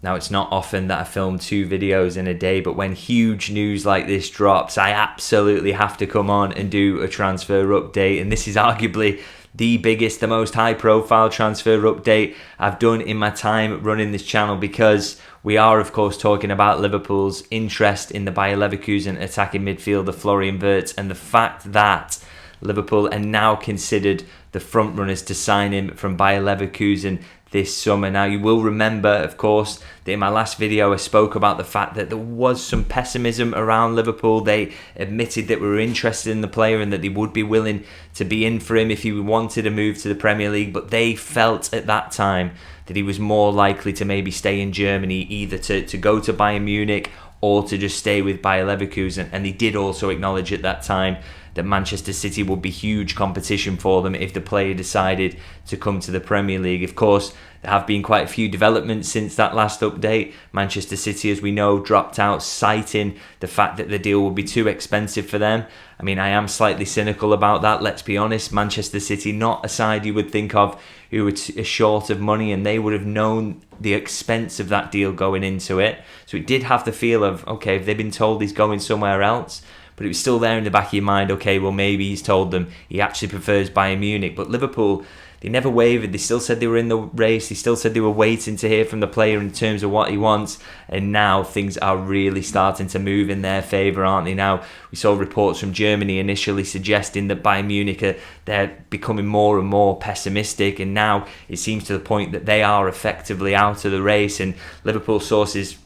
Now, it's not often that I film 2 videos in a day, but when huge news like this drops, I absolutely have to come on and do a transfer update. And this is arguably the biggest, the most high-profile transfer update I've done in my time running this channel, because we are, of course, talking about Liverpool's interest in the Bayer Leverkusen attacking midfielder Florian Wirtz, and the fact that Liverpool are now considered the front-runners to sign him from Bayer Leverkusen this summer. Now, you will remember, of course, that in my last video I spoke about the fact that there was some pessimism around Liverpool. They admitted that we were interested in the player and that they would be willing to be in for him if he wanted to move to the Premier League, but they felt at that time that he was more likely to maybe stay in Germany, either to go to Bayern Munich or to just stay with Bayer Leverkusen. And they did also acknowledge at that time that Manchester City would be huge competition for them if the player decided to come to the Premier League. Of course, there have been quite a few developments since that last update. Manchester City, as we know, dropped out, citing the fact that the deal would be too expensive for them. I mean, I am slightly cynical about that, let's be honest. Manchester City, not a side you would think of who were short of money, and they would have known the expense of that deal going into it. So it did have the feel of, okay, if they've been told he's going somewhere else, but it was still there in the back of your mind, okay, well, maybe he's told them he actually prefers Bayern Munich. But Liverpool, they never wavered. They still said they were in the race. They still said they were waiting to hear from the player in terms of what he wants. And now things are really starting to move in their favour, aren't they? Now, we saw reports from Germany initially suggesting that Bayern Munich, they're becoming more and more pessimistic. And now it seems to the point that they are effectively out of the race. And Liverpool sources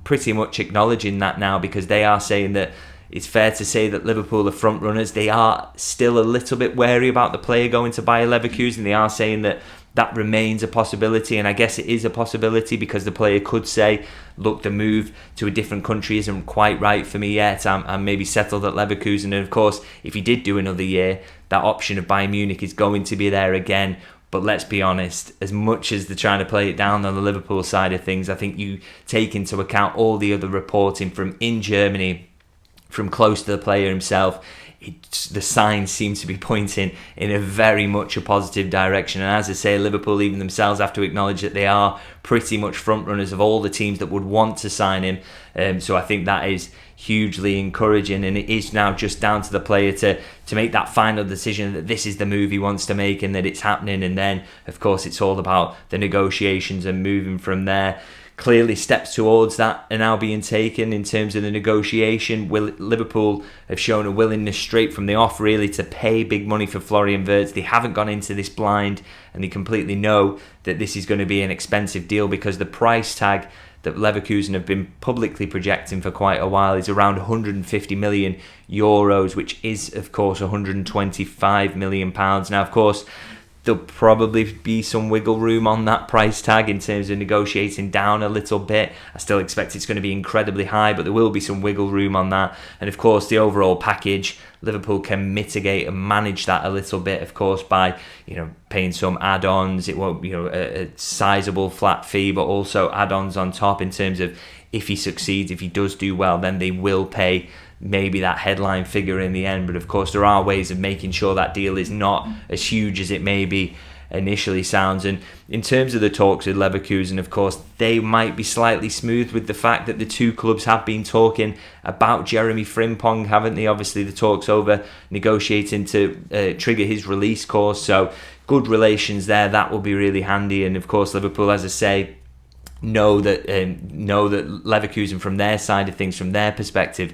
pretty much acknowledging that now, because they are saying that it's fair to say that Liverpool are front runners. They are still a little bit wary about the player going to Bayer Leverkusen. They are saying that that remains a possibility, and I guess it is a possibility because the player could say, look, the move to a different country isn't quite right for me yet. I'm maybe settled at Leverkusen. And of course, if he did do another year, that option of Bayern Munich is going to be there again. But let's be honest, as much as they're trying to play it down on the Liverpool side of things, I think you take into account all the other reporting from in Germany, from close to the player himself, the signs seem to be pointing in a very much a positive direction. And as I say, Liverpool even themselves have to acknowledge that they are pretty much front runners of all the teams that would want to sign him. So I think that is hugely encouraging, and it is now just down to the player to make that final decision that this is the move he wants to make and that it's happening. And then, of course, it's all about the negotiations and moving from there. Clearly, steps towards that are now being taken in terms of the negotiation. Liverpool have shown a willingness straight from the off, really, to pay big money for Florian Wirtz. They haven't gone into this blind, and they completely know that this is going to be an expensive deal, because the price tag that Leverkusen have been publicly projecting for quite a while is around 150 million euros, which is, of course, 125 million pounds. Now, of course, there'll probably be some wiggle room on that price tag in terms of negotiating down a little bit. I still expect it's going to be incredibly high, but there will be some wiggle room on that. And of course, the overall package, Liverpool can mitigate and manage that a little bit, of course, by paying some add-ons. It won't be a sizable flat fee, but also add-ons on top in terms of if he succeeds, if he does do well, then they will pay maybe that headline figure in the end. But of course, there are ways of making sure that deal is not as huge as it maybe initially sounds. And in terms of the talks with Leverkusen, of course, they might be slightly smooth with the fact that the two clubs have been talking about Jeremie Frimpong, haven't they? Obviously, the talks over negotiating to trigger his release clause. So good relations there. That will be really handy. And of course, Liverpool, as I say, know that Leverkusen, from their side of things, from their perspective,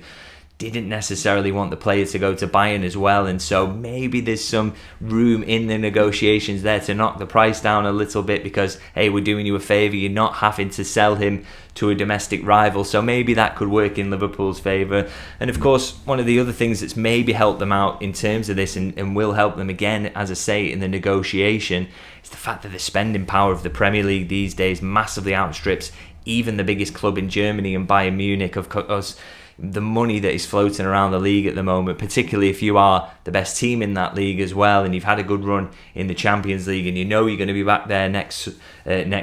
didn't necessarily want the player to go to Bayern as well, and so maybe there's some room in the negotiations there to knock the price down a little bit, because hey, we're doing you a favour, you're not having to sell him to a domestic rival, so maybe that could work in Liverpool's favour. And of course, one of the other things that's maybe helped them out in terms of this, and will help them again, as I say, in the negotiation, is the fact that the spending power of the Premier League these days massively outstrips even the biggest club in Germany and Bayern Munich. Of course, the money that is floating around the league at the moment, particularly if you are the best team in that league as well, and you've had a good run in the Champions League, and you're going to be back there next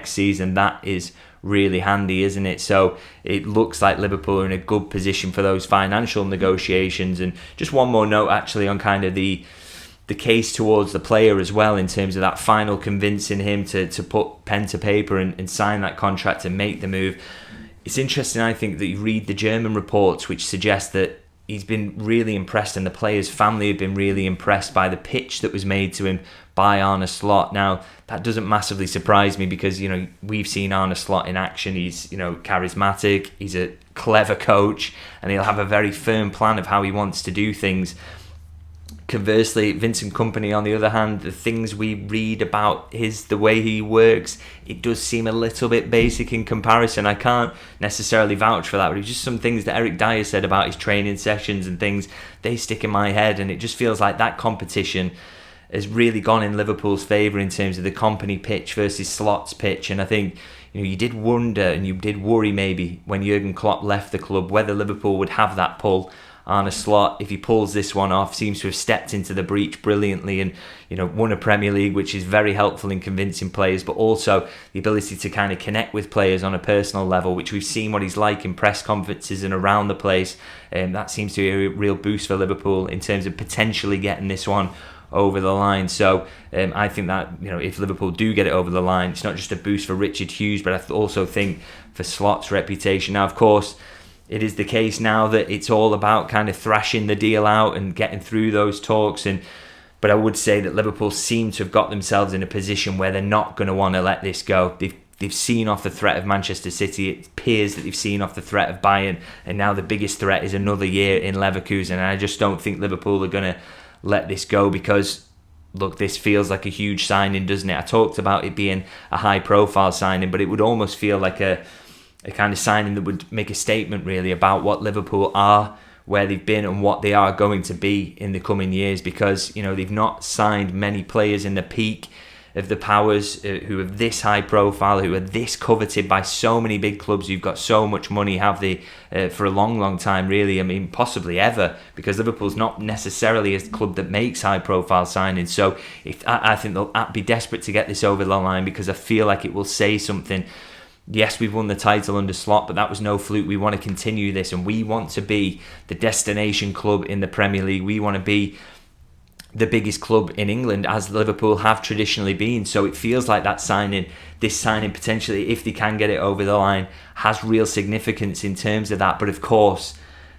season, that is really handy, isn't it? So it looks like Liverpool are in a good position for those financial negotiations. And just one more note, actually, on kind of the the case towards the player as well, in terms of that final convincing him to put pen to paper and sign that contract and make the move. It's interesting, I think, that you read the German reports which suggest that he's been really impressed, and the player's family have been really impressed by the pitch that was made to him by Arne Slot. Now, that doesn't massively surprise me because, we've seen Arne Slot in action. He's, charismatic, he's a clever coach, and he'll have a very firm plan of how he wants to do things. Conversely, Vincent Kompany, on the other hand, the things we read about the way he works, it does seem a little bit basic in comparison. I can't necessarily vouch for that, but it's just some things that Eric Dyer said about his training sessions and things, they stick in my head, and it just feels like that competition has really gone in Liverpool's favour in terms of the Kompany pitch versus Slot's pitch. And I think you did wonder and you did worry maybe when Jurgen Klopp left the club whether Liverpool would have that pull. Arne Slot, if he pulls this one off, seems to have stepped into the breach brilliantly and won a Premier League, which is very helpful in convincing players, but also the ability to kind of connect with players on a personal level, which we've seen what he's like in press conferences and around the place. That seems to be a real boost for Liverpool in terms of potentially getting this one over the line. So I think that if Liverpool do get it over the line, it's not just a boost for Richard Hughes, but I also think for Slot's reputation. Now, of course, it is the case now that it's all about kind of thrashing the deal out and getting through those talks. But I would say that Liverpool seem to have got themselves in a position where they're not going to want to let this go. They've seen off the threat of Manchester City. It appears that they've seen off the threat of Bayern, and now the biggest threat is another year in Leverkusen. And I just don't think Liverpool are going to let this go because, look, this feels like a huge signing, doesn't it? I talked about it being a high-profile signing, but it would almost feel like a kind of signing that would make a statement really about what Liverpool are, where they've been and what they are going to be in the coming years, because they've not signed many players in the peak of the powers who are this high profile, who are this coveted by so many big clubs who've got so much money, have they, for a long time really. I mean, possibly ever, because Liverpool's not necessarily a club that makes high profile signings. So I think they'll be desperate to get this over the line, because I feel like it will say something. Yes, we've won the title under Slot, but that was no fluke. We want to continue this, and we want to be the destination club in the Premier League. We want to be the biggest club in England, as Liverpool have traditionally been. So it feels like this signing potentially, if they can get it over the line, has real significance in terms of that. But of course,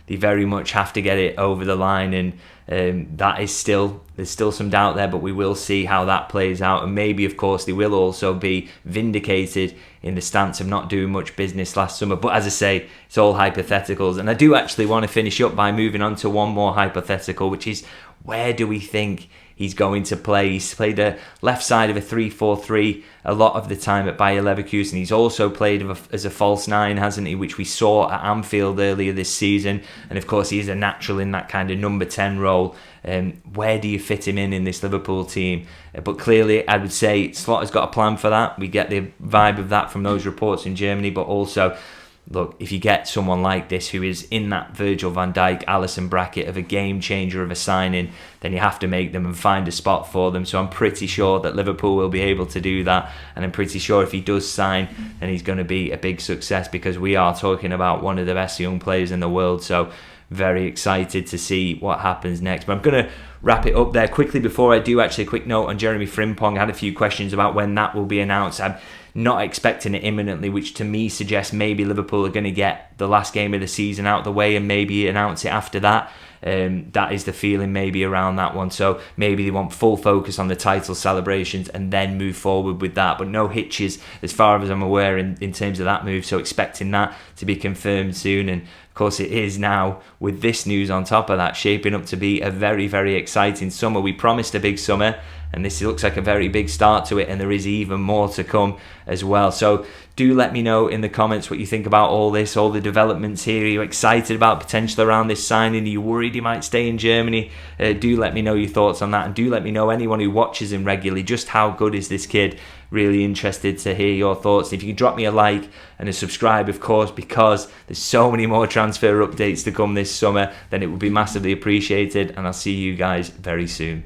they very much have to get it over the line, and there's still some doubt there, but we will see how that plays out. And maybe, of course, they will also be vindicated in the stance of not doing much business last summer. But as I say, it's all hypotheticals. And I do actually want to finish up by moving on to one more hypothetical, which is, where do we think he's going to play? He's played the left side of a 3-4-3 a lot of the time at Bayer Leverkusen. He's also played as a false nine, hasn't he, which we saw at Anfield earlier this season. And of course, he's a natural in that kind of number 10 role. Where do you fit him in this Liverpool team? But clearly, I would say Slot has got a plan for that. We get the vibe of that from those reports in Germany, but also, look, if you get someone like this who is in that Virgil van Dijk, Alisson bracket of a game changer of a signing, then you have to make them and find a spot for them. So I'm pretty sure that Liverpool will be able to do that, and I'm pretty sure if he does sign, then he's going to be a big success, because we are talking about one of the best young players in the world. So very excited to see what happens next. But I'm going to wrap it up there quickly. Before I do, actually, a quick note on Jeremie Frimpong. I had a few questions about when that will be announced. I'm not expecting it imminently, which to me suggests maybe Liverpool are going to get the last game of the season out of the way and maybe announce it after that. That is the feeling maybe around that one. So maybe they want full focus on the title celebrations and then move forward with that. But no hitches as far as I'm aware in terms of that move. So expecting that to be confirmed soon. And of course it is now, with this news on top of that, shaping up to be a very, very exciting summer. We promised a big summer, and this looks like a very big start to it, and there is even more to come as well. So do let me know in the comments what you think about all this, all the developments here. Are you excited about potential around this signing? Are you worried he might stay in Germany? Do let me know your thoughts on that, and do let me know, anyone who watches him regularly, just how good is this kid. Really interested to hear your thoughts. If you could drop me a like and a subscribe, of course, because there's so many more transfer updates to come this summer, then it would be massively appreciated, and I'll see you guys very soon.